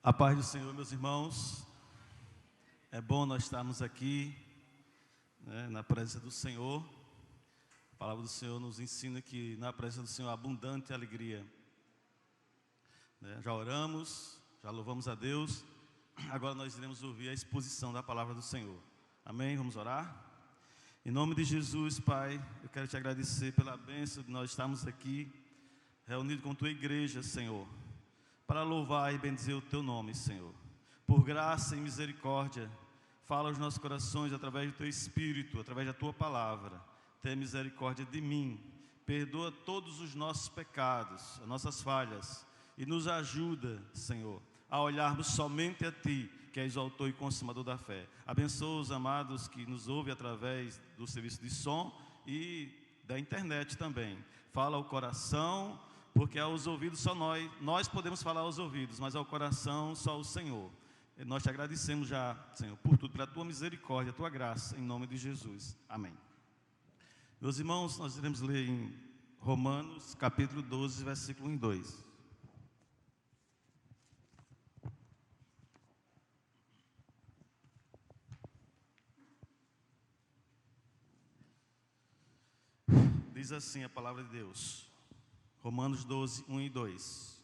A paz do Senhor, meus irmãos. É bom nós estarmos aqui, na presença do Senhor. A palavra do Senhor nos ensina que na presença do Senhor há abundante alegria. Já oramos, já louvamos a Deus. Agora nós iremos ouvir a exposição da palavra do Senhor. Amém? Vamos orar? Em nome de Jesus, Pai, eu quero te agradecer pela bênção de nós estarmos aqui, reunidos com tua igreja, Senhor, para louvar e bendizer o teu nome, Senhor. Por graça e misericórdia, fala aos nossos corações através do teu Espírito, através da tua palavra. Tenha misericórdia de mim, perdoa todos os nossos pecados, as nossas falhas, e nos ajuda, Senhor, a olharmos somente a Ti, que és o autor e consumador da fé. Abençoa os amados que nos ouvem através do serviço de som e da internet também. Fala ao coração, porque aos ouvidos só nós podemos falar aos ouvidos, mas ao coração só o Senhor. E nós te agradecemos já, Senhor, por tudo, pela tua misericórdia, a tua graça, em nome de Jesus. Amém. Meus irmãos, nós iremos ler em Romanos, capítulo 12, versículo 1 e 2. Diz assim a palavra de Deus, Romanos 12, 1 e 2.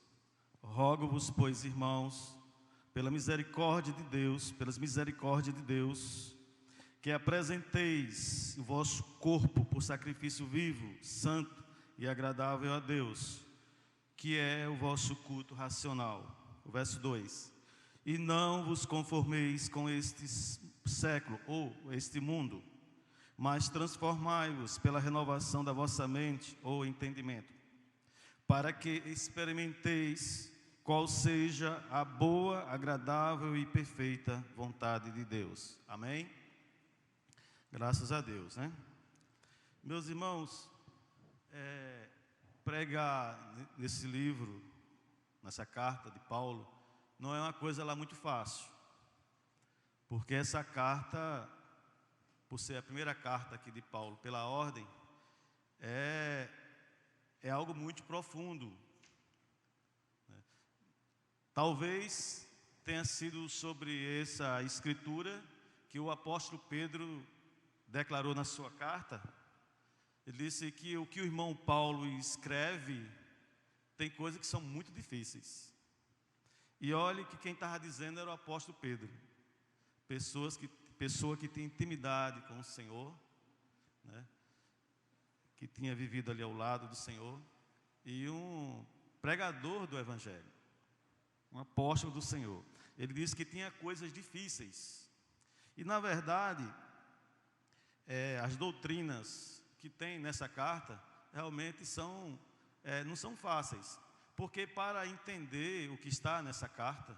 Rogo-vos, pois, irmãos, pelas misericórdias de Deus, que apresenteis o vosso corpo por sacrifício vivo, santo e agradável a Deus, que é o vosso culto racional. O verso 2. E não vos conformeis com este século, ou este mundo, mas transformai-vos pela renovação da vossa mente ou entendimento, para que experimenteis qual seja a boa, agradável e perfeita vontade de Deus. Amém? Graças a Deus, né? Meus irmãos, pregar nesse livro, nessa carta de Paulo, não é uma coisa lá muito fácil, porque essa carta, por ser a primeira carta aqui de Paulo, pela ordem, é algo muito profundo. Talvez tenha sido sobre essa escritura que o apóstolo Pedro declarou na sua carta. Ele disse que o irmão Paulo escreve tem coisas que são muito difíceis. E olhe que quem estava dizendo era o apóstolo Pedro. Pessoa que tem intimidade com o Senhor, né? Que tinha vivido ali ao lado do Senhor, e um pregador do Evangelho, um apóstolo do Senhor. Ele disse que tinha coisas difíceis. E na verdade, as doutrinas que tem nessa carta realmente não são fáceis. Porque para entender o que está nessa carta,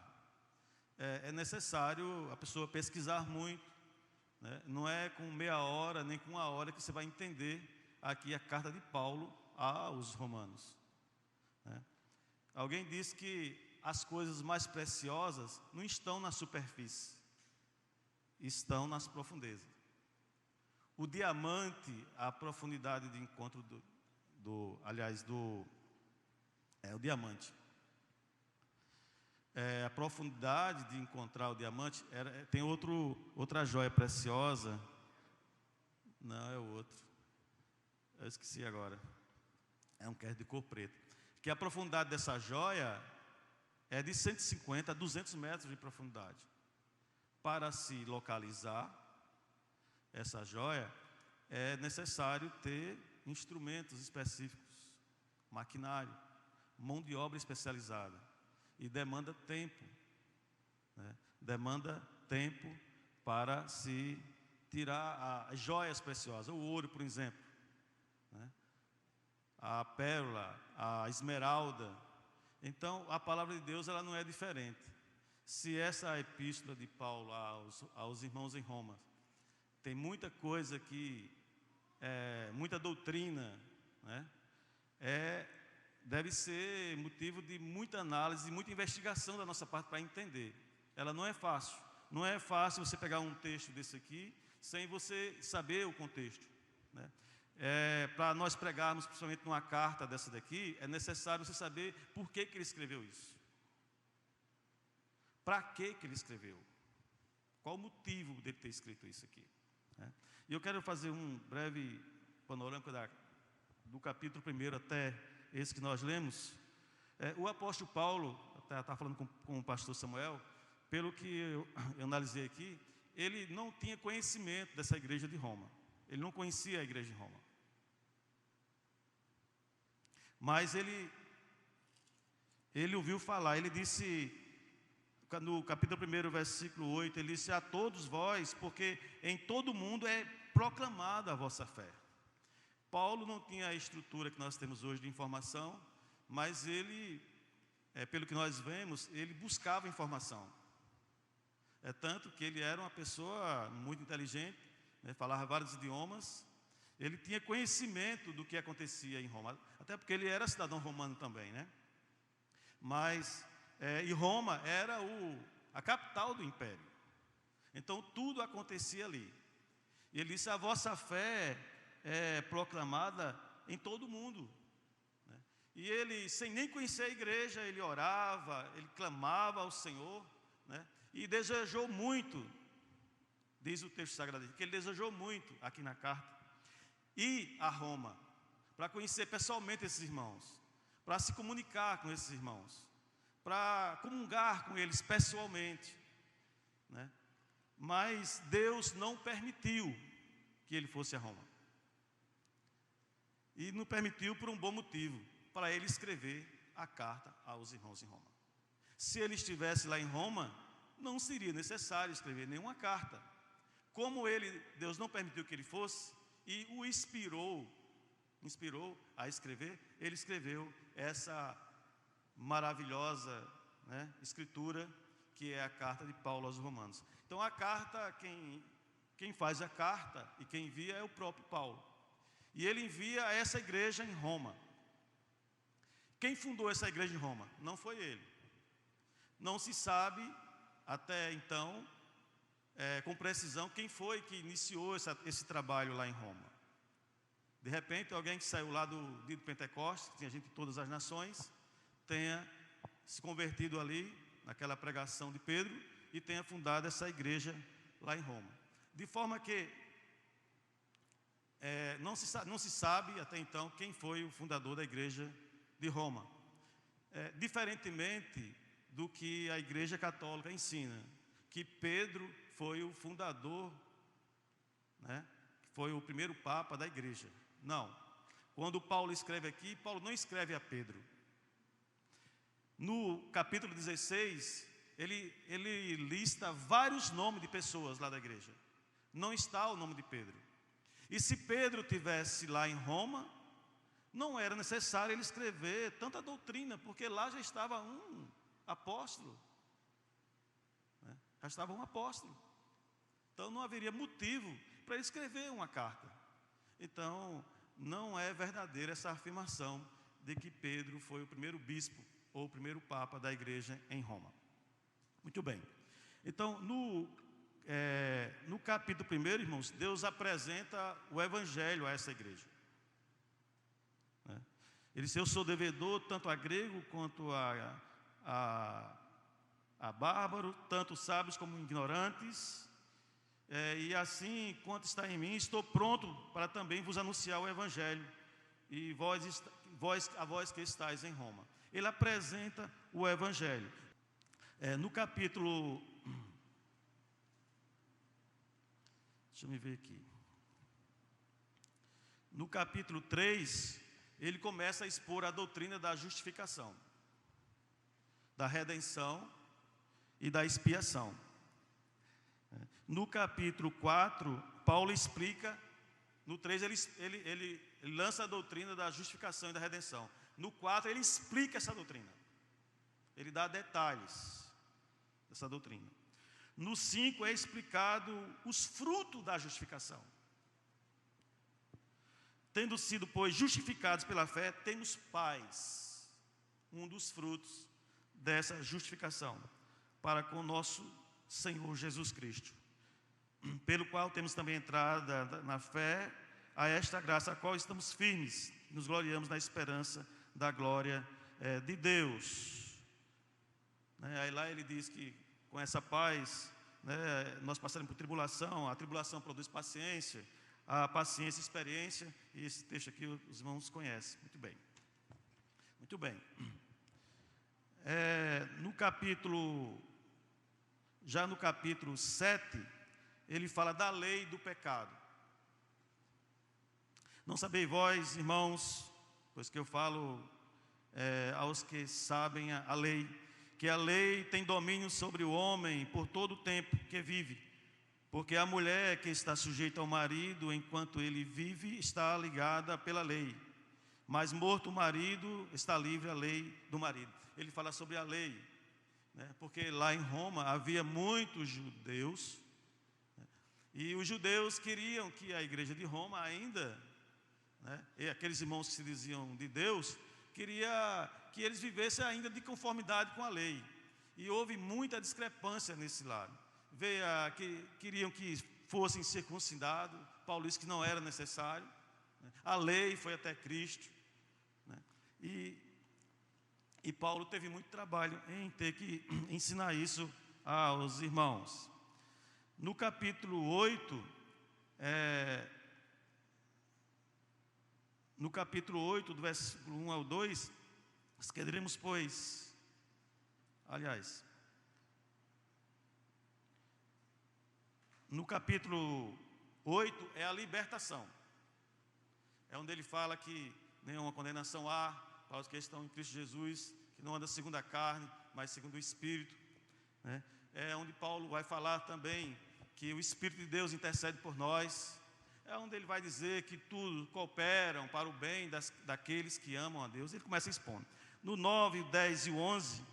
é necessário a pessoa pesquisar muito, né? Não é com meia hora, nem com uma hora que você vai entender aqui a carta de Paulo aos Romanos, né? Alguém disse que as coisas mais preciosas não estão na superfície, estão nas profundezas. O diamante, a profundidade de encontro o diamante. A profundidade de encontrar o diamante, tem outra joia preciosa, não é o outro, eu esqueci agora, é um que é de cor preta, que a profundidade dessa joia é de 150 a 200 metros de profundidade. Para se localizar essa joia, é necessário ter instrumentos específicos, maquinário, mão de obra especializada. E demanda tempo, né? Demanda tempo para se tirar as joias preciosas, o ouro, por exemplo, né? A pérola, a esmeralda. Então, a palavra de Deus, ela não é diferente. Se essa epístola de Paulo aos irmãos em Roma tem muita coisa que, muita doutrina, né? Deve ser motivo de muita análise e muita investigação da nossa parte para entender. Ela não é fácil. Não é fácil você pegar um texto desse aqui sem você saber o contexto, né? Para nós pregarmos, principalmente numa carta dessa daqui, é necessário você saber por que ele escreveu isso. para que ele escreveu. Qual o motivo dele ter escrito isso aqui? Né? E eu quero fazer um breve panorâmico do capítulo 1 até esse que nós lemos. O apóstolo Paulo, está falando com o pastor Samuel, pelo que eu analisei aqui, ele não tinha conhecimento dessa igreja de Roma. Ele não conhecia a igreja de Roma. Mas ele ouviu falar, ele disse, no capítulo 1, versículo 8, ele disse: a todos vós, porque em todo mundo é proclamada a vossa fé. Paulo não tinha a estrutura que nós temos hoje de informação, mas ele, pelo que nós vemos, ele buscava informação. É tanto que ele era uma pessoa muito inteligente, né, falava vários idiomas, ele tinha conhecimento do que acontecia em Roma, até porque ele era cidadão romano também, né? Mas, e Roma era a capital do império, então tudo acontecia ali. E ele disse: a vossa fé é proclamada em todo o mundo. Né? E ele, sem nem conhecer a igreja, ele orava, ele clamava ao Senhor, né? E desejou muito, diz o texto sagrado, que ele desejou muito aqui na carta, ir a Roma, para conhecer pessoalmente esses irmãos, para se comunicar com esses irmãos, para comungar com eles pessoalmente, né? Mas Deus não permitiu que ele fosse a Roma. E não permitiu por um bom motivo, para ele escrever a carta aos irmãos em Roma. Se ele estivesse lá em Roma, não seria necessário escrever nenhuma carta. Como Deus não permitiu que ele fosse, e o inspirou a escrever, ele escreveu essa maravilhosa, né, escritura, que é a carta de Paulo aos Romanos. Então a carta, quem faz a carta e quem envia é o próprio Paulo. E ele envia a essa igreja em Roma. Quem fundou essa igreja em Roma? Não foi ele. Não se sabe até então, com precisão, quem foi que iniciou esse trabalho lá em Roma. De repente, alguém que saiu lá do dia do Pentecostes, que tinha gente de todas as nações, tenha se convertido ali, naquela pregação de Pedro, e tenha fundado essa igreja lá em Roma. De forma que não se sabe até então quem foi o fundador da igreja de Roma. Diferentemente do que a igreja católica ensina, que Pedro foi o fundador, né, foi o primeiro papa da igreja. Não. Quando Paulo escreve aqui, Paulo não escreve a Pedro. No capítulo 16, ele lista vários nomes de pessoas lá da igreja. Não está o nome de Pedro. E se Pedro tivesse lá em Roma, não era necessário ele escrever tanta doutrina, porque lá já estava um apóstolo, né? Já estava um apóstolo. Então não haveria motivo para ele escrever uma carta. Então não é verdadeira essa afirmação de que Pedro foi o primeiro bispo ou o primeiro papa da igreja em Roma. Muito bem. Então no capítulo 1, irmãos, Deus apresenta o evangelho a essa igreja, né? Ele disse: eu sou devedor tanto a grego quanto a bárbaro, tanto sábios como ignorantes, e assim, quanto está em mim, estou pronto para também vos anunciar o evangelho, e a vós que estáis em Roma. Ele apresenta o evangelho. No capítulo, deixa eu me ver aqui, no capítulo 3, ele começa a expor a doutrina da justificação, da redenção e da expiação. No capítulo 4, Paulo explica, no 3 ele lança a doutrina da justificação e da redenção. No 4 ele explica essa doutrina, ele dá detalhes dessa doutrina. No 5 é explicado os frutos da justificação. Tendo sido, pois, justificados pela fé, temos paz, um dos frutos dessa justificação, para com o nosso Senhor Jesus Cristo, pelo qual temos também entrada na fé a esta graça, a qual estamos firmes, nos gloriamos na esperança da glória de Deus. Aí lá ele diz que com essa paz, né, nós passaremos por tribulação, a tribulação produz paciência, a paciência, experiência, e esse texto aqui os irmãos conhecem muito bem. Muito bem. Já no capítulo 7, ele fala da lei do pecado. Não sabeis vós, irmãos, pois que eu falo aos que sabem a lei, que a lei tem domínio sobre o homem por todo o tempo que vive, porque a mulher que está sujeita ao marido enquanto ele vive está ligada pela lei, mas morto o marido está livre a lei do marido. Ele fala sobre a lei, né, porque lá em Roma havia muitos judeus, né, e os judeus queriam que a igreja de Roma ainda, né, e aqueles irmãos que se diziam de Deus, queria que eles vivessem ainda de conformidade com a lei, e houve muita discrepância nesse lado. Queriam que fossem circuncidados. Paulo disse que não era necessário, né? A lei foi até Cristo, né? E Paulo teve muito trabalho em ter que ensinar isso aos irmãos. No capítulo 8, do versículo 1 ao 2, nós queremos, pois, no capítulo 8 é a libertação. É onde ele fala que nenhuma condenação há para os que estão em Cristo Jesus, que não anda segundo a carne, mas segundo o Espírito, né? É onde Paulo vai falar também que o Espírito de Deus intercede por nós. É onde ele vai dizer que tudo cooperam para o bem daqueles que amam a Deus. Ele começa expondo. No 9, 10 e 11,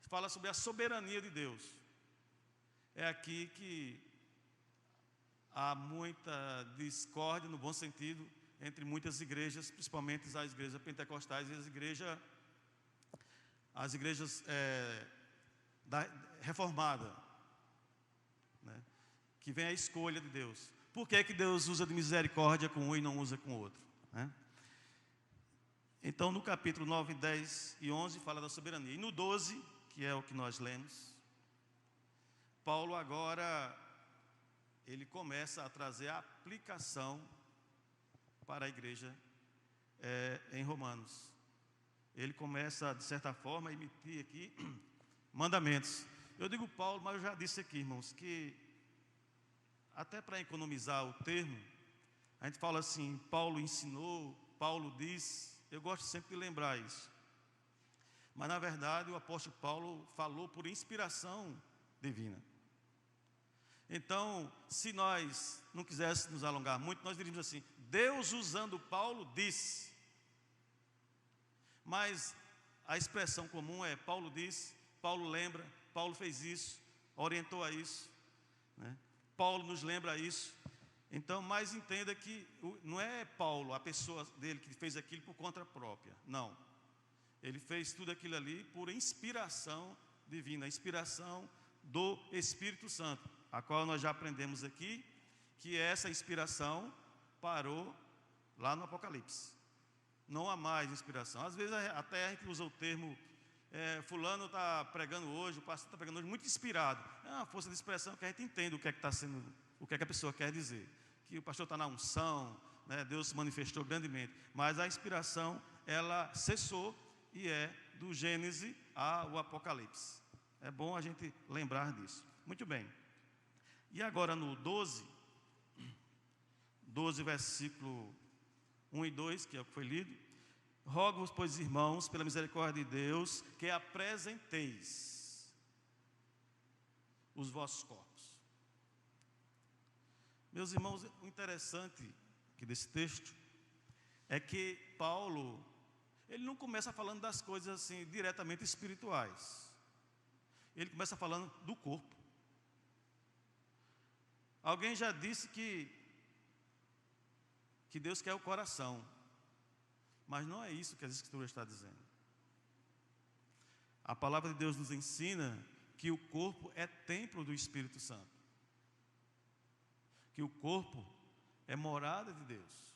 fala sobre a soberania de Deus. É aqui que há muita discórdia, no bom sentido, entre muitas igrejas, principalmente as igrejas pentecostais e as igrejas reformadas, né, que vem a escolha de Deus. Por que Deus usa de misericórdia com um e não usa com o outro, né? Então, no capítulo 9, 10 e 11, fala da soberania. E no 12, que é o que nós lemos, Paulo agora, ele começa a trazer a aplicação para a igreja em Romanos. Ele começa, de certa forma, a emitir aqui mandamentos. Eu digo Paulo, mas eu já disse aqui, irmãos, que até para economizar o termo, a gente fala assim, Paulo ensinou, Paulo disse. Eu gosto sempre de lembrar isso. Mas, na verdade, o apóstolo Paulo falou por inspiração divina. Então, se nós não quiséssemos nos alongar muito, nós diríamos assim, Deus usando Paulo disse. Mas a expressão comum é Paulo disse, Paulo lembra, Paulo fez isso, orientou a isso, né? Paulo nos lembra isso. Então, mas entenda que não é Paulo, a pessoa dele, que fez aquilo por conta própria. Não. Ele fez tudo aquilo ali por inspiração divina, inspiração do Espírito Santo, a qual nós já aprendemos aqui, que essa inspiração parou lá no Apocalipse. Não há mais inspiração. Às vezes até a gente usa o termo, fulano está pregando hoje, o pastor está pregando hoje, muito inspirado. É uma força de expressão que a gente entende o que é que está sendo, o que é que a pessoa quer dizer. Que o pastor está na unção, né, Deus se manifestou grandemente. Mas a inspiração, ela cessou e é do Gênesis ao Apocalipse. É bom a gente lembrar disso. Muito bem. E agora no 12, versículo 1 e 2, que é o que foi lido. Rogo-vos, pois, irmãos, pela misericórdia de Deus, que apresenteis os vossos corpos. Meus irmãos, o interessante aqui desse texto é que Paulo, ele não começa falando das coisas assim diretamente espirituais. Ele começa falando do corpo. Alguém já disse que Deus quer o coração, mas não é isso que a Escritura está dizendo. A palavra de Deus nos ensina que o corpo é templo do Espírito Santo, que o corpo é morada de Deus.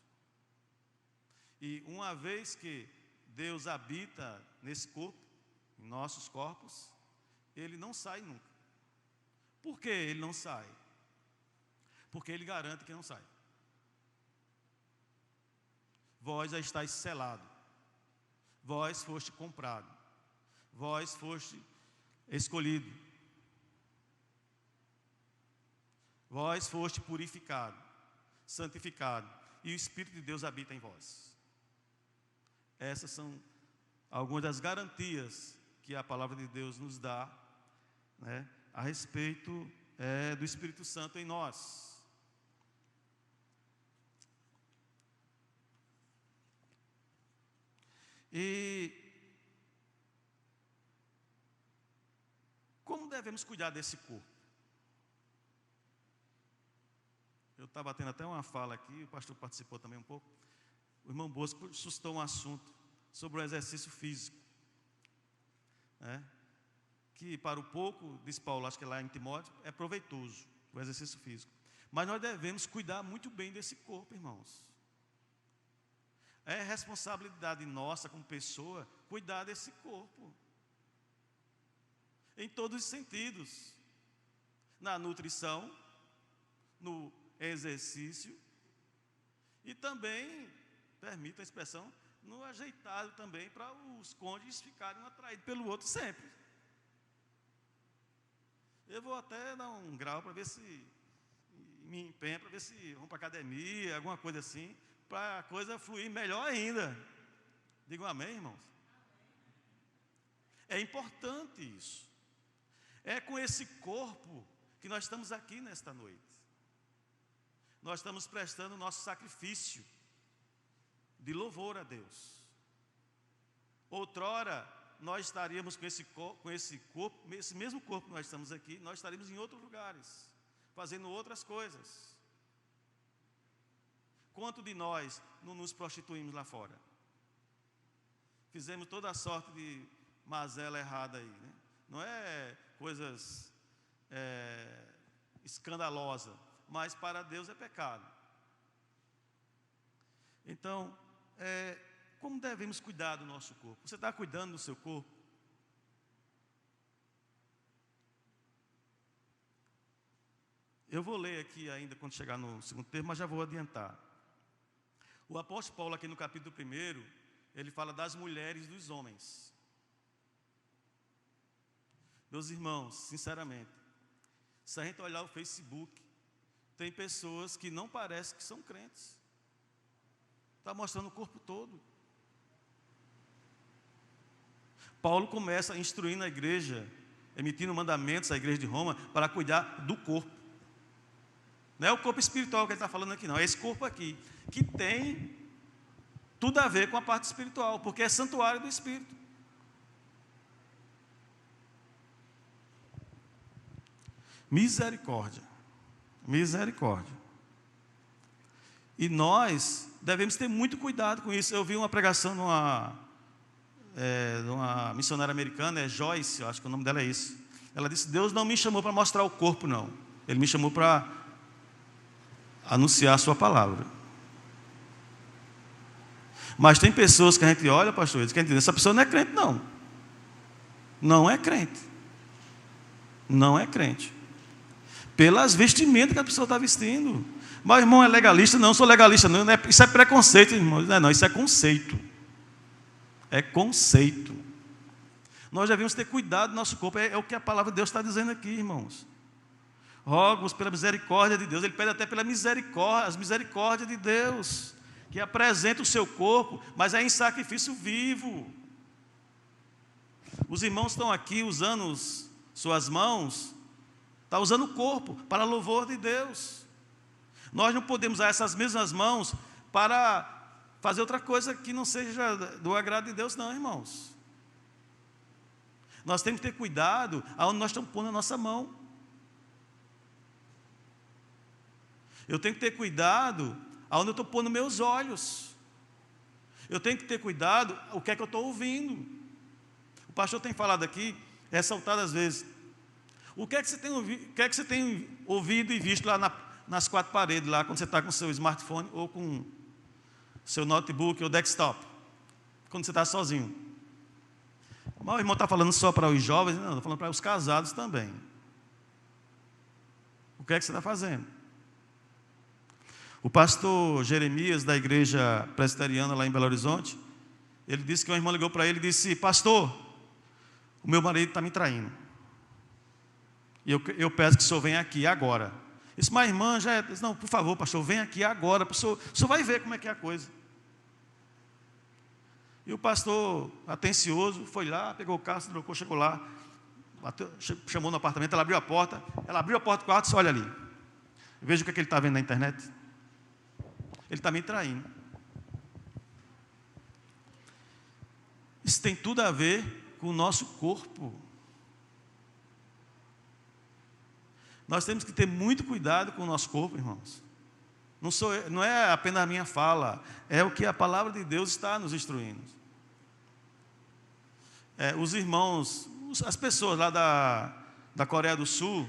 E uma vez que Deus habita nesse corpo, em nossos corpos, Ele não sai nunca. Por que ele não sai? Porque ele garante que não sai. Vós já estáis selado. Vós foste comprado. Vós foste escolhido. Vós foste purificado, santificado, e o Espírito de Deus habita em vós. Essas são algumas das garantias que a palavra de Deus nos dá, né, a respeito do Espírito Santo em nós. E como devemos cuidar desse corpo? Eu estava tendo até uma fala aqui, o pastor participou também um pouco. O irmão Bosco suscitou um assunto sobre o exercício físico, né? Que para o pouco, diz Paulo, acho que lá em Timóteo, é proveitoso o exercício físico. Mas nós devemos cuidar muito bem desse corpo, irmãos. É responsabilidade nossa como pessoa cuidar desse corpo. Em todos os sentidos. Na nutrição, no exercício e também, permita a expressão, no ajeitado também para os cônjuges ficarem um atraídos pelo outro sempre. Eu vou até dar um grau para ver se me empenha, para ver se vamos para a academia, alguma coisa assim, para a coisa fluir melhor ainda. Digam amém, irmãos? É importante isso. É com esse corpo que nós estamos aqui nesta noite. Nós estamos prestando o nosso sacrifício de louvor a Deus. Outrora, nós estaríamos com esse corpo, esse mesmo corpo que nós estamos aqui, nós estaríamos em outros lugares, fazendo outras coisas. Quanto de nós não nos prostituímos lá fora? Fizemos toda a sorte de mazela errada aí, né? Não é coisas escandalosas, mas para Deus é pecado. Então, como devemos cuidar do nosso corpo? Você está cuidando do seu corpo? Eu vou ler aqui ainda quando chegar no segundo termo, mas já vou adiantar. O apóstolo Paulo aqui no capítulo 1, ele fala das mulheres e dos homens. Meus irmãos, sinceramente, se a gente olhar o Facebook, tem pessoas que não parecem que são crentes. Está mostrando o corpo todo. Paulo começa instruindo a igreja, emitindo mandamentos à igreja de Roma para cuidar do corpo. Não é o corpo espiritual que ele está falando aqui, não. É esse corpo aqui, que tem tudo a ver com a parte espiritual, porque é santuário do Espírito. Misericórdia. Misericórdia. E nós devemos ter muito cuidado com isso. Eu vi uma pregação de uma missionária americana, Joyce, eu acho que o nome dela é isso. Ela disse: Deus não me chamou para mostrar o corpo, não. Ele me chamou para anunciar a sua palavra. Mas tem pessoas que a gente olha, pastor, e diz que essa pessoa não é crente, não. Não é crente. Não é crente. Pelas vestimentas que a pessoa está vestindo. Mas irmão é legalista? Não, sou legalista. Não, isso é preconceito, irmão. Não, isso é conceito. É conceito. Nós devemos ter cuidado do nosso corpo. É o que a palavra de Deus está dizendo aqui, irmãos. Rogo-vos pela misericórdia de Deus. Ele pede até pela misericórdia, as misericórdias de Deus, que apresenta o seu corpo, mas é em sacrifício vivo. Os irmãos estão aqui usando suas mãos, está usando o corpo para louvor de Deus. Nós não podemos usar essas mesmas mãos para fazer outra coisa que não seja do agrado de Deus, não, irmãos. Nós temos que ter cuidado aonde nós estamos pondo a nossa mão. Eu tenho que ter cuidado aonde eu estou pondo meus olhos. Eu tenho que ter cuidado o que é que eu estou ouvindo. O pastor tem falado aqui, ressaltado às vezes. O que é que você tem ouvido, o que é que você tem ouvido e visto lá nas quatro paredes, lá quando você está com o seu smartphone ou com seu notebook ou desktop, quando você está sozinho? Mas o irmão está falando só para os jovens? Não, estou falando para os casados também. O que é que você está fazendo? O pastor Jeremias, da igreja presbiteriana lá em Belo Horizonte, ele disse que uma irmã ligou para ele e disse: pastor, o meu marido está me traindo. E eu peço que o senhor venha aqui agora. Disse: mas irmã, disse, não, por favor, pastor, venha aqui agora, o senhor vai ver como é que é a coisa. E o pastor, atencioso, foi lá, pegou o carro, se trocou, chegou lá, bateu, chamou no apartamento, ela abriu a porta do quarto e disse: olha ali, veja o que ele está vendo na internet. Ele está me traindo. Isso tem tudo a ver com o nosso corpo. Nós temos que ter muito cuidado com o nosso corpo, irmãos. Não é apenas a minha fala, é o que a palavra de Deus está nos instruindo. Os irmãos, as pessoas lá da Coreia do Sul,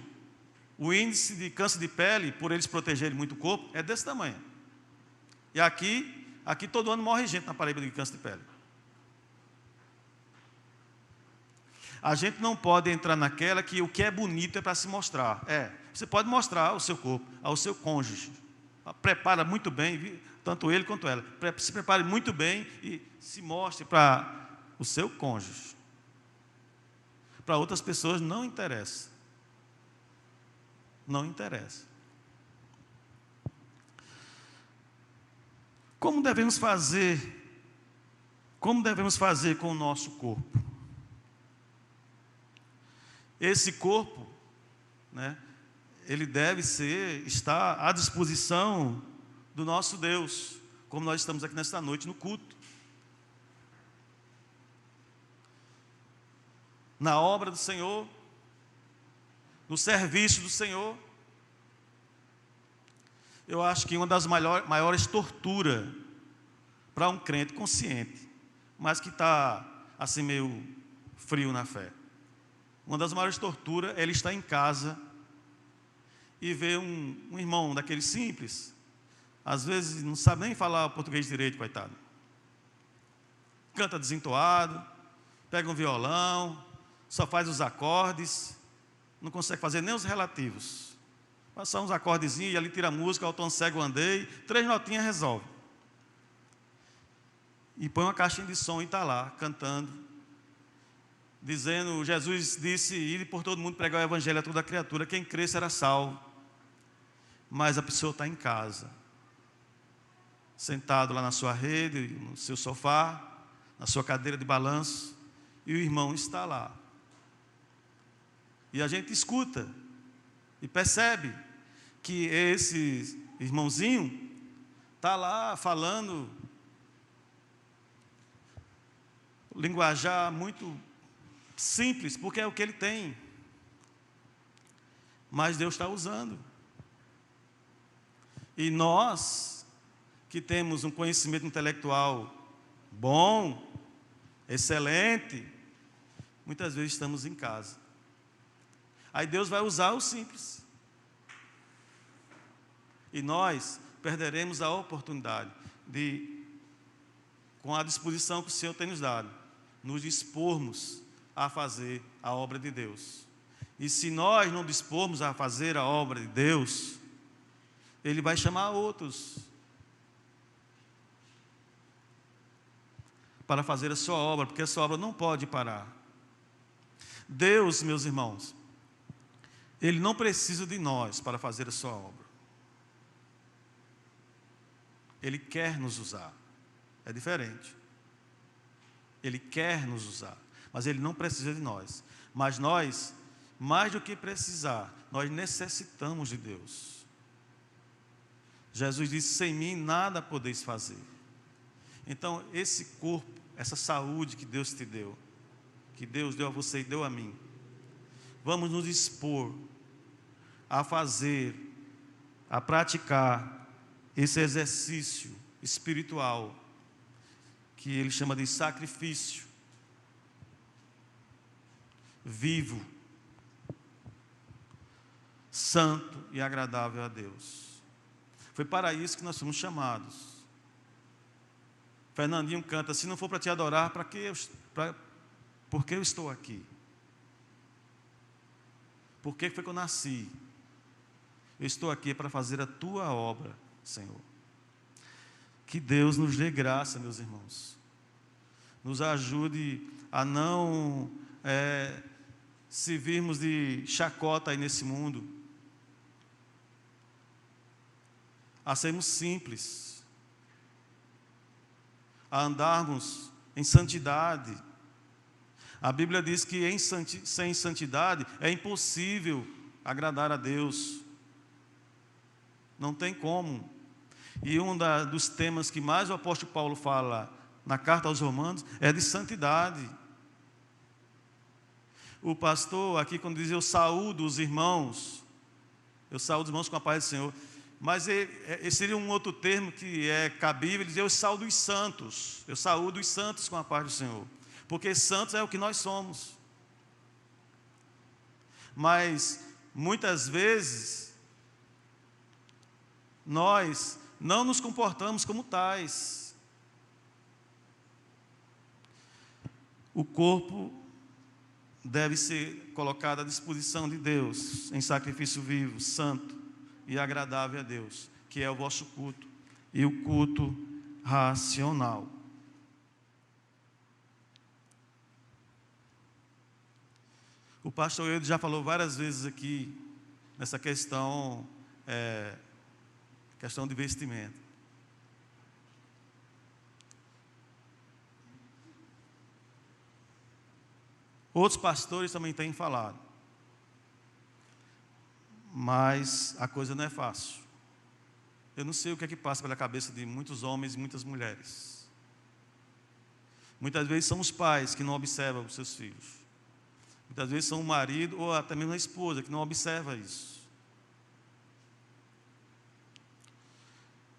o índice de câncer de pele, por eles protegerem muito o corpo, é desse tamanho. E aqui todo ano morre gente na Paraíba de câncer de pele. A gente não pode entrar naquela que o que é bonito é para se mostrar. Você pode mostrar o seu corpo ao seu cônjuge. Prepara muito bem, tanto ele quanto ela. Se prepare muito bem e se mostre para o seu cônjuge. Para outras pessoas não interessa. Não interessa. Como devemos fazer com o nosso corpo? Esse corpo, né, ele deve estar à disposição do nosso Deus, como nós estamos aqui nesta noite no culto. Na obra do Senhor, no serviço do Senhor. Eu acho que uma das maiores torturas para um crente consciente, mas que está assim meio frio na fé. Uma das maiores torturas é ele estar em casa e ver um irmão daquele simples, às vezes não sabe nem falar português direito, coitado. Canta desentoado, pega um violão, só faz os acordes, não consegue fazer nem os relativos. Passar uns acordezinhos e ali tira a música, ao tom cego andei, 3 notinhas resolve. E põe uma caixinha de som e está lá, cantando. Dizendo, Jesus disse, ir por todo mundo pregar o evangelho a toda criatura, quem crê será salvo. Mas a pessoa está em casa, sentado lá na sua rede, no seu sofá, na sua cadeira de balanço, e o irmão está lá. E a gente escuta e percebe que esse irmãozinho está lá falando linguajar muito simples, porque é o que ele tem. Mas Deus está usando. E nós, que temos um conhecimento intelectual bom, excelente, muitas vezes estamos em casa. Aí Deus vai usar o simples. E nós perderemos a oportunidade de, com a disposição que o Senhor tem nos dado, nos dispormos a fazer a obra de Deus. E se nós não dispormos a fazer a obra de Deus, Ele vai chamar outros para fazer a sua obra, porque a sua obra não pode parar. Deus, meus irmãos, Ele não precisa de nós para fazer a sua obra. Ele quer nos usar. É diferente. Ele quer nos usar, mas Ele não precisa de nós. Mas nós, mais do que precisar, nós necessitamos de Deus. Jesus disse, sem mim nada podeis fazer. Então, esse corpo, essa saúde que Deus te deu, que Deus deu a você e deu a mim, vamos nos dispor a fazer, a praticar esse exercício espiritual, que ele chama de sacrifício vivo, santo e agradável a Deus. Foi para isso que nós fomos chamados. Fernandinho canta, se não for para te adorar, por que eu estou aqui? Por que foi que eu nasci? eu estou aqui para fazer a tua obra, Senhor. Que Deus nos dê graça, meus irmãos. Nos ajude a não servirmos de chacota aí nesse mundo. A sermos simples. A andarmos em santidade. A Bíblia diz que sem santidade é impossível agradar a Deus. Não tem como. E dos temas que mais o apóstolo Paulo fala na carta aos Romanos é de santidade. O pastor aqui, quando diz eu saúdo os irmãos com a paz do Senhor, mas esse seria um outro termo que é cabível, dizer eu saúdo os santos com a paz do Senhor, porque santos é o que nós somos. Mas muitas vezes nós não nos comportamos como tais. O corpo deve ser colocado à disposição de Deus em sacrifício vivo, santo e agradável a Deus, que é o vosso culto e o culto racional. O pastor Eudes já falou várias vezes aqui nessa questão de vestimenta. Outros pastores também têm falado. Mas a coisa não é fácil. Eu não sei o que é que passa pela cabeça de muitos homens e muitas mulheres. Muitas vezes são os pais que não observam os seus filhos. Muitas vezes são o marido ou até mesmo a esposa que não observa isso.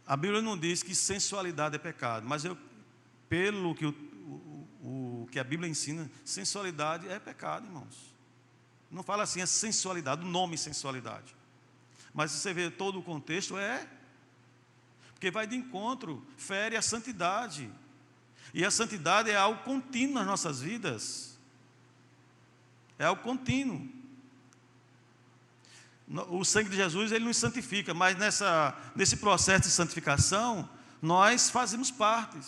A Bíblia não diz que sensualidade é pecado, mas pelo que o que a Bíblia ensina, sensualidade é pecado, irmãos. Não fala assim, é sensualidade, o nome sensualidade. Mas se você vê todo o contexto, porque vai de encontro, fere a santidade. E a santidade é algo contínuo nas nossas vidas. É algo contínuo. O sangue de Jesus, ele nos santifica, mas nesse processo de santificação, nós fazemos parte.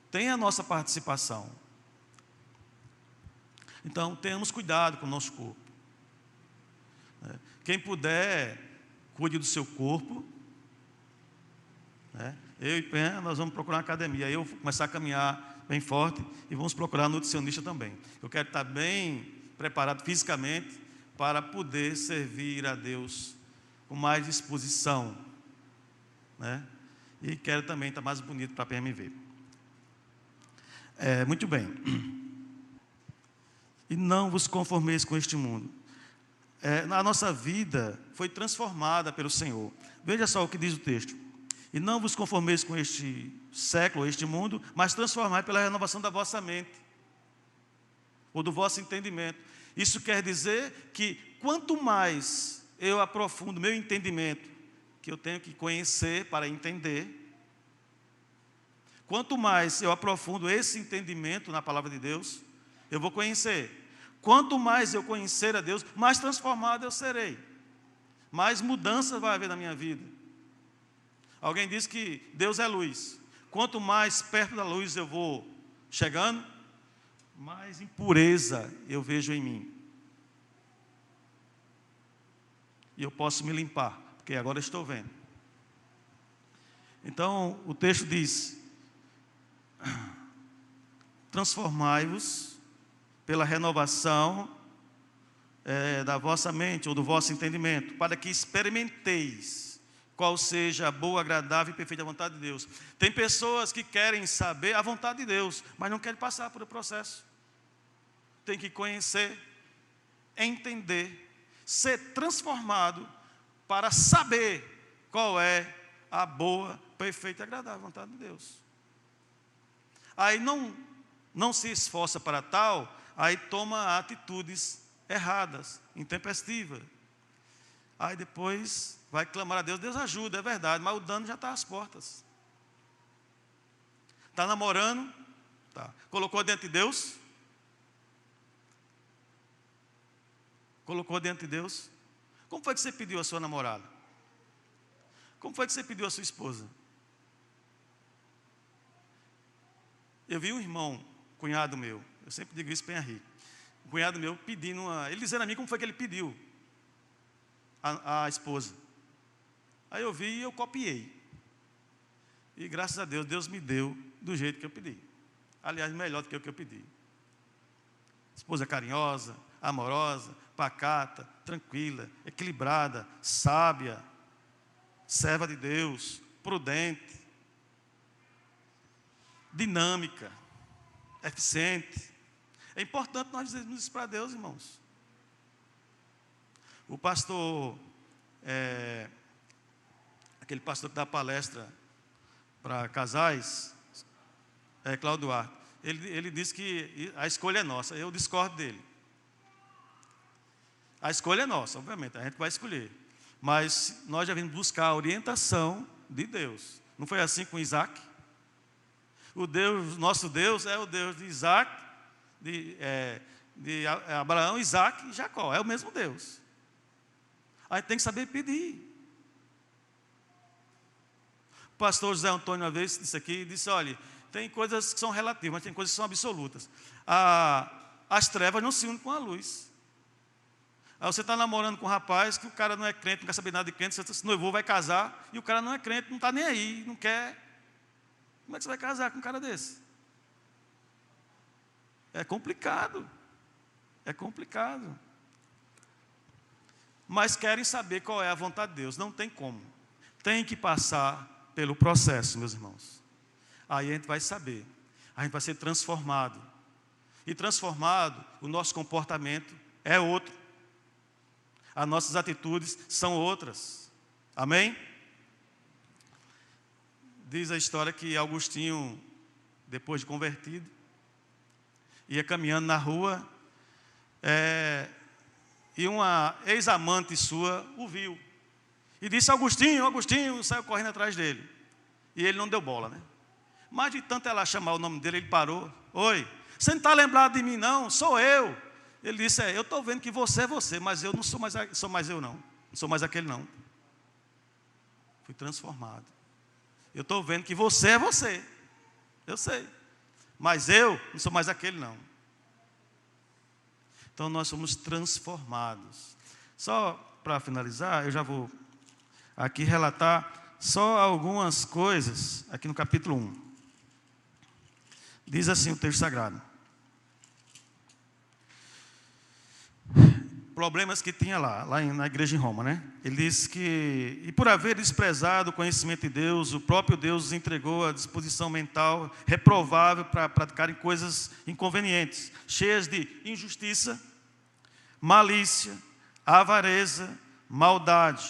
Tem a nossa participação. Então, tenhamos cuidado com o nosso corpo. Quem puder, cuide do seu corpo. Eu e Pen, nós vamos procurar uma academia. Eu vou começar a caminhar bem forte e vamos procurar um nutricionista também. Eu quero estar bem preparado fisicamente para poder servir a Deus com mais disposição. E quero também estar mais bonito para a Pen me ver. Muito bem. E não vos conformeis com este mundo. A nossa vida foi transformada pelo Senhor. Veja só o que diz o texto. E não vos conformeis com este século, este mundo, mas transformai pela renovação da vossa mente, ou do vosso entendimento. Isso quer dizer que quanto mais eu aprofundo meu entendimento, que eu tenho que conhecer para entender, quanto mais eu aprofundo esse entendimento na palavra de Deus, eu vou conhecer. Quanto mais eu conhecer a Deus, mais transformado eu serei. Mais mudança vai haver na minha vida. Alguém diz que Deus é luz. Quanto mais perto da luz eu vou chegando, mais impureza eu vejo em mim. E eu posso me limpar, porque agora estou vendo. Então, o texto diz: transformai-vos pela renovação da vossa mente ou do vosso entendimento, para que experimenteis qual seja a boa, agradável e perfeita vontade de Deus. Tem pessoas que querem saber a vontade de Deus, mas não querem passar por o processo. Tem que conhecer, entender, ser transformado para saber qual é a boa, perfeita e agradável vontade de Deus. Aí não se esforça para tal, aí toma atitudes erradas, intempestivas. Aí depois vai clamar a Deus, Deus ajuda, é verdade, mas o dano já está às portas. Está namorando? Tá. Colocou diante de Deus? Colocou diante de Deus? Como foi que você pediu a sua namorada? Como foi que você pediu a sua esposa? Eu vi um irmão, cunhado meu, eu sempre digo isso para rir. Um cunhado meu pedindo ele dizendo a mim como foi que ele pediu a esposa. Aí eu vi e eu copiei. E graças a Deus, Deus me deu do jeito que eu pedi. Aliás, melhor do que o que eu pedi. Esposa carinhosa, amorosa, pacata, tranquila, equilibrada, sábia, serva de Deus, prudente, dinâmica, eficiente. É importante nós dizermos isso para Deus, irmãos. O pastor, aquele pastor que dá palestra para casais, Cláudio Duarte, ele diz que a escolha é nossa. Eu discordo dele. A escolha é nossa, obviamente, a gente vai escolher. Mas nós já vimos buscar a orientação de Deus. Não foi assim com Isaac? Nosso Deus é o Deus de Isaac, de Abraão, Isaac e Jacó. É o mesmo Deus. A gente tem que saber pedir. O pastor José Antônio, uma vez, disse aqui, disse, olha, tem coisas que são relativas, mas tem coisas que são absolutas. As trevas não se unem com a luz. Aí você está namorando com um rapaz que o cara não é crente, não quer saber nada de crente, você se noivou, vai casar, e o cara não é crente, não está nem aí, não quer. Como é que você vai casar com um cara desse? É complicado. É complicado. Mas querem saber qual é a vontade de Deus. Não tem como. Tem que passar pelo processo, meus irmãos. Aí a gente vai saber. A gente vai ser transformado. E transformado, o nosso comportamento é outro. As nossas atitudes são outras. Amém? Diz a história que Agostinho, depois de convertido, ia caminhando na rua, e uma ex-amante sua o viu. E disse, Agostinho, Agostinho, saiu correndo atrás dele. E ele não deu bola, né? Mas de tanto ela chamar o nome dele, ele parou. Oi, você não está lembrado de mim não? Sou eu. Ele disse, eu estou vendo que você é você, mas eu não sou mais eu não. Não sou mais aquele não. Fui transformado. Eu estou vendo que você é você. Eu sei. Mas eu não sou mais aquele não. Então nós somos transformados. Só para finalizar, eu já vou aqui relatar só algumas coisas, aqui no capítulo 1. Diz assim o texto sagrado. Problemas que tinha lá na igreja em Roma, né? Ele diz que, e por haver desprezado o conhecimento de Deus, o próprio Deus os entregou à disposição mental reprovável para praticarem coisas inconvenientes, cheias de injustiça, malícia, avareza, maldade,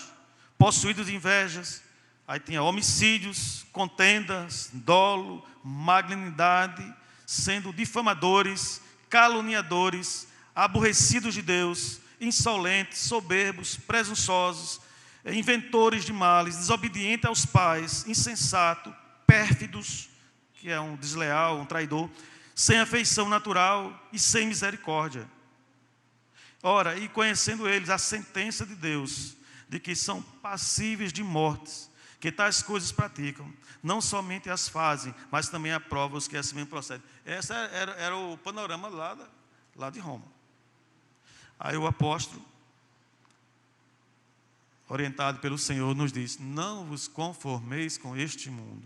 possuídos de invejas. Aí tinha homicídios, contendas, dolo, malignidade, sendo difamadores, caluniadores, aborrecidos de Deus, insolentes, soberbos, presunçosos, inventores de males, desobedientes aos pais, insensato, pérfidos, que é um desleal, um traidor, sem afeição natural e sem misericórdia. Ora, e conhecendo eles a sentença de Deus, de que são passíveis de mortes, que tais coisas praticam, não somente as fazem, mas também aprovam os que assim mesmo procedem. Esse era o panorama lá de Roma. Aí o apóstolo, orientado pelo Senhor, nos diz, não vos conformeis com este mundo.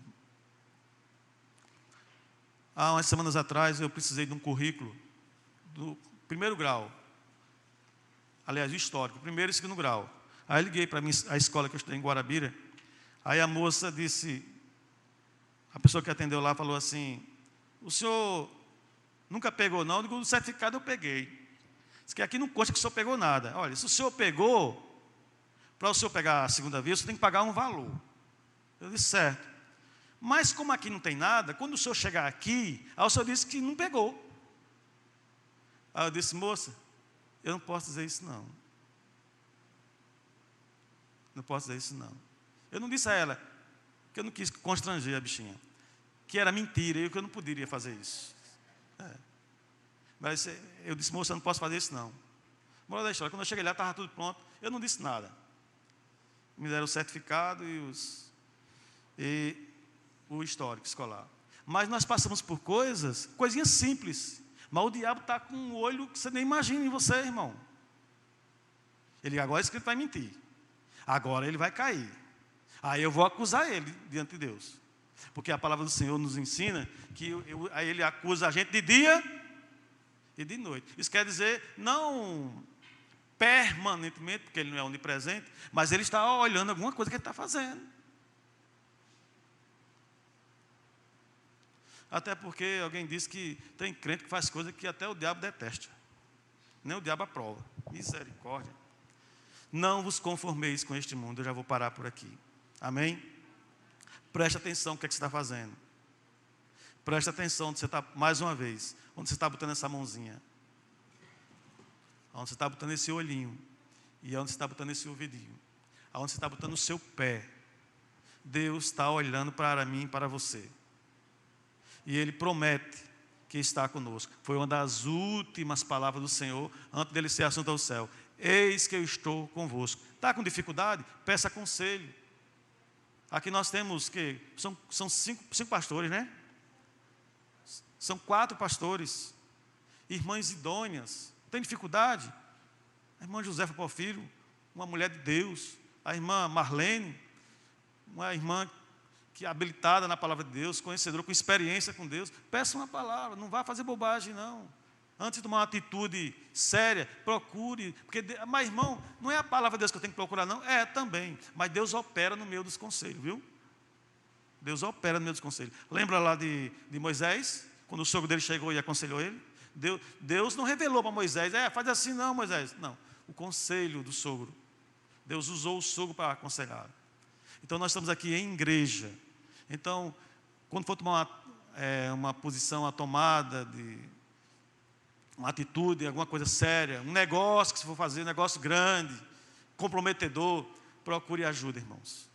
Há umas semanas atrás, eu precisei de um currículo do primeiro grau, aliás, histórico, primeiro e segundo grau. Aí eu liguei para a escola que eu estudei em Guarabira, aí a moça disse, a pessoa que atendeu lá falou assim, o senhor nunca pegou não? Eu digo, o certificado eu peguei. Diz que aqui não consta que o senhor pegou nada. Olha, se o senhor pegou, para o senhor pegar a segunda vez, você tem que pagar um valor. Eu disse, certo. Mas como aqui não tem nada, quando o senhor chegar aqui, aí o senhor disse que não pegou. Aí eu disse, moça, eu não posso dizer isso não. Não posso dizer isso não. Eu não disse a ela, que eu não quis constranger a bichinha, que era mentira e que eu não poderia fazer isso. Mas eu disse, moça, eu não posso fazer isso não. Moral da história, quando eu cheguei lá, estava tudo pronto. Eu não disse nada. Me deram o certificado e o histórico escolar. Mas nós passamos por coisinhas simples. Mas o diabo está com um olho que você nem imagina em você, irmão. Agora ele vai mentir. Agora ele vai cair. Aí eu vou acusar ele diante de Deus. Porque a palavra do Senhor nos ensina que aí ele acusa a gente de dia e de noite. Isso quer dizer, não permanentemente, porque ele não é onipresente, mas ele está olhando alguma coisa que ele está fazendo. Até porque alguém disse que tem crente que faz coisa que até o diabo detesta. Nem o diabo aprova. Misericórdia. Não vos conformeis com este mundo. Eu já vou parar por aqui. Amém? Preste atenção no que, é que você está fazendo. Preste atenção onde você está, mais uma vez, onde você está botando essa mãozinha. Onde você está botando esse olhinho. E onde você está botando esse ouvidinho. Onde você está botando o seu pé. Deus está olhando para mim e para você. E Ele promete que está conosco. Foi uma das últimas palavras do Senhor, antes dele ser assunto ao céu. Eis que eu estou convosco. Está com dificuldade? Peça conselho. Aqui nós temos que são cinco pastores, né? São 4 pastores, irmãs idôneas. Tem dificuldade? A irmã Josefa Porfírio, uma mulher de Deus. A irmã Marlene, uma irmã que é habilitada na palavra de Deus, conhecedora, com experiência com Deus. Peça uma palavra, não vá fazer bobagem, não. Antes de tomar uma atitude séria, procure. Mas, irmão, não é a palavra de Deus que eu tenho que procurar, não. É também. Mas Deus opera no meio dos conselhos, viu? Deus opera no meio dos conselhos. Lembra lá de Moisés? Quando o sogro dele chegou e aconselhou ele? Deus não revelou para Moisés, faz assim não, Moisés. Não, o conselho do sogro. Deus usou o sogro para aconselhar. Então, nós estamos aqui em igreja. Então, quando for tomar uma posição, uma tomada de uma atitude, alguma coisa séria, um negócio que se for fazer, um negócio grande, comprometedor, procure ajuda, irmãos.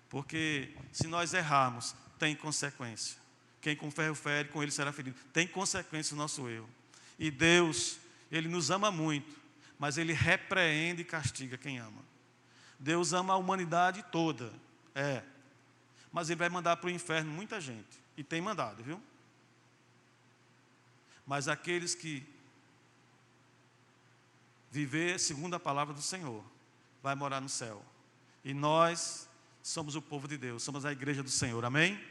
Porque se nós errarmos, tem consequência. Quem com ferro fere, com ele será ferido. Tem consequência o nosso erro. E Deus, Ele nos ama muito, mas Ele repreende e castiga quem ama. Deus ama a humanidade toda, mas Ele vai mandar para o inferno muita gente, e tem mandado, viu? Mas aqueles que viver segundo a palavra do Senhor, vai morar no céu. E nós somos o povo de Deus, somos a igreja do Senhor, amém?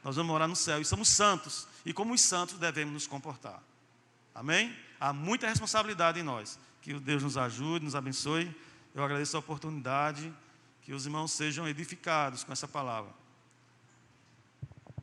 Nós vamos morar no céu e somos santos, e como os santos devemos nos comportar, amém? Há muita responsabilidade em nós, que o Deus nos ajude, nos abençoe. Eu agradeço a oportunidade, que os irmãos sejam edificados com essa palavra.